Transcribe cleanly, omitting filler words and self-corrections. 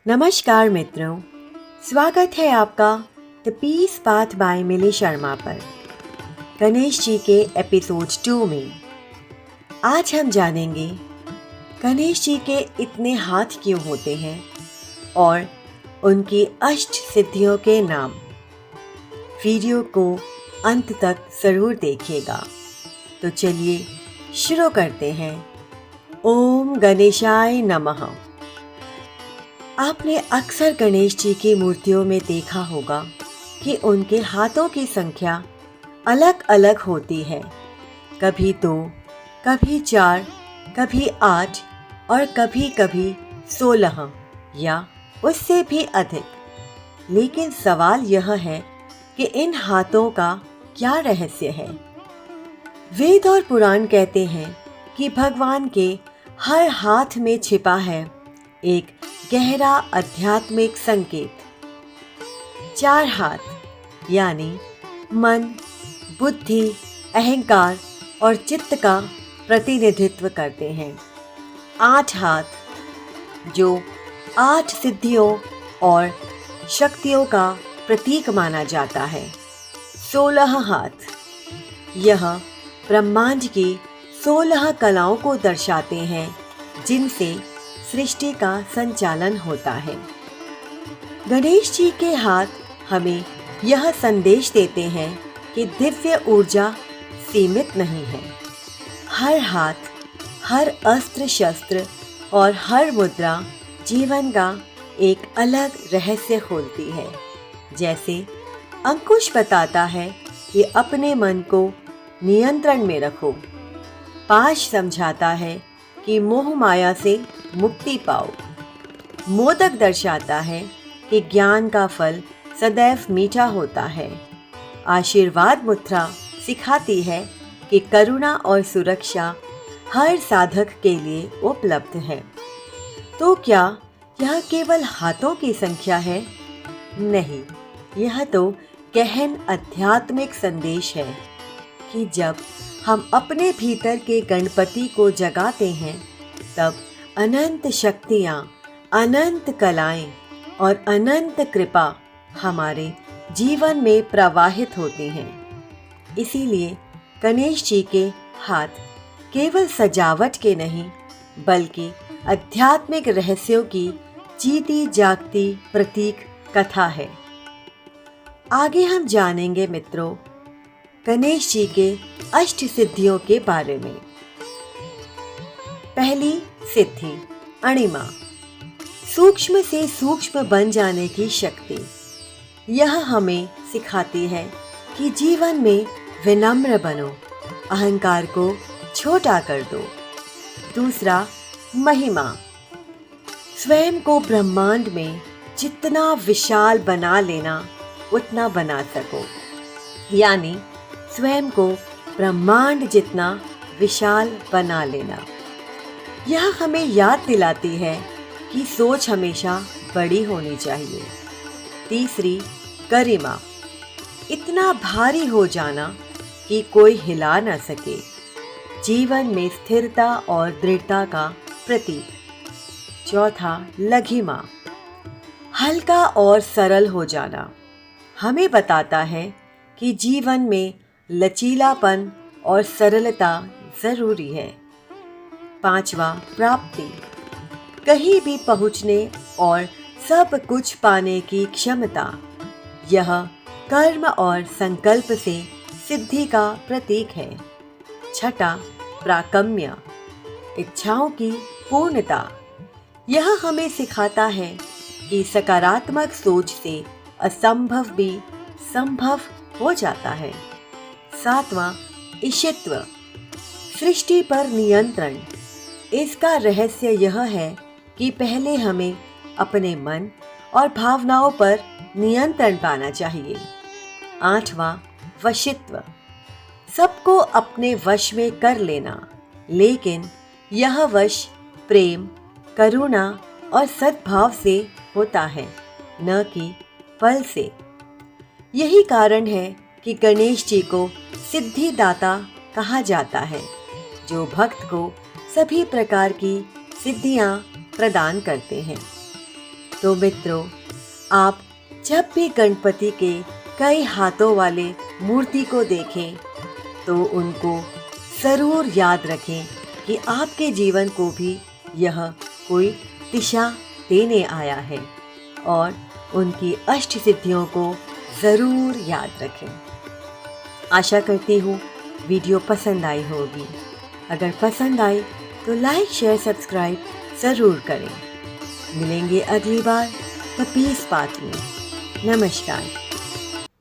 नमस्कार मित्रों, स्वागत है आपका द पीस पाथ बाय मिली शर्मा पर गणेश जी के एपिसोड 2 में। आज हम जानेंगे गणेश जी के इतने हाथ क्यों होते हैं और उनकी अष्ट सिद्धियों के नाम। वीडियो को अंत तक ज़रूर देखिएगा। तो चलिए शुरू करते हैं। ओम गणेशाय नमः। आपने अक्सर गणेश जी की मूर्तियों में देखा होगा कि उनके हाथों की संख्या अलग अलग होती है। कभी 2, कभी 4, कभी 8 और कभी कभी 16 या उससे भी अधिक। लेकिन सवाल यह है कि इन हाथों का क्या रहस्य है। वेद और पुराण कहते हैं कि भगवान के हर हाथ में छिपा है एक गहरा आध्यात्मिक संकेत। 4 हाथ यानी मन, बुद्धि, अहंकार और चित्त का प्रतिनिधित्व करते हैं। 8 हाथ जो 8 सिद्धियों और शक्तियों का प्रतीक माना जाता है। 16 हाथ यह ब्रह्मांड की 16 कलाओं को दर्शाते हैं जिनसे सृष्टि का संचालन होता है। गणेश जी के हाथ हमें यह संदेश देते हैं कि दिव्य ऊर्जा सीमित नहीं है। हर हाथ, हर अस्त्र शस्त्र और हर मुद्रा जीवन का एक अलग रहस्य खोलती है। जैसे अंकुश बताता है कि अपने मन को नियंत्रण में रखो। पाश समझाता है कि मोह माया से मुक्ति पाओ। मोदक दर्शाता है कि ज्ञान का फल सदैव मीठा होता है। आशीर्वाद मुद्रा सिखाती है कि करुणा और सुरक्षा हर साधक के लिए उपलब्ध है। तो क्या यह केवल हाथों की संख्या है? नहीं, यह तो गहन आध्यात्मिक संदेश है कि जब हम अपने भीतर के गणपति को जगाते हैं तब अनंत शक्तियाँ, अनंत कलाएं और अनंत कृपा हमारे जीवन में प्रवाहित होती हैं। इसीलिए गणेश जी के हाथ केवल सजावट के नहीं बल्कि आध्यात्मिक रहस्यों की जीती जागती प्रतीक कथा है। आगे हम जानेंगे मित्रों गणेश जी के अष्ट सिद्धियों के बारे में। पहली सिद्धि अणिमा, सूक्ष्म से सूक्ष्म बन जाने की शक्ति। यह हमें सिखाती है कि जीवन में विनम्र बनो, अहंकार को छोटा कर दो। दूसरा महिमा, स्वयं को ब्रह्मांड में जितना विशाल बना लेना उतना बना सको, यानी स्वयं को ब्रह्मांड जितना विशाल बना लेना। यह हमें याद दिलाती है कि सोच हमेशा बड़ी होनी चाहिए। तीसरी गरिमा, इतना भारी हो जाना कि कोई हिला न सके, जीवन में स्थिरता और दृढ़ता का प्रतीक। चौथा लघिमा, हल्का और सरल हो जाना, हमें बताता है कि जीवन में लचीलापन और सरलता जरूरी है। पांचवा प्राप्ति, कहीं भी पहुंचने और सब कुछ पाने की क्षमता। यह कर्म और संकल्प से सिद्धि का प्रतीक है। छठा प्राकम्य, इच्छाओं की पूर्णता। यह हमें सिखाता है कि सकारात्मक सोच से असंभव भी संभव हो जाता है। सातवां ईशित्व, सृष्टि पर नियंत्रण। इसका रहस्य यह है कि पहले हमें अपने मन और भावनाओं पर नियंत्रण पाना चाहिए। आठवां वशित्व, सबको अपने वश में कर लेना, लेकिन यह वश प्रेम, करुणा और सद्भाव से होता है, न कि बल से। यही कारण है कि गणेश जी को सिद्धिदाता कहा जाता है, जो भक्त को सभी प्रकार की सिद्धियां प्रदान करते हैं। तो मित्रों, आप जब भी गणपति के कई हाथों वाले मूर्ति को देखें तो उनको ज़रूर याद रखें कि आपके जीवन को भी यह कोई दिशा देने आया है, और उनकी अष्ट सिद्धियों को ज़रूर याद रखें। आशा करती हूँ वीडियो पसंद आई होगी। अगर पसंद आई तो लाइक, शेयर, सब्सक्राइब ज़रूर करें। मिलेंगे अगली बार द पीस पाथ में। नमस्कार।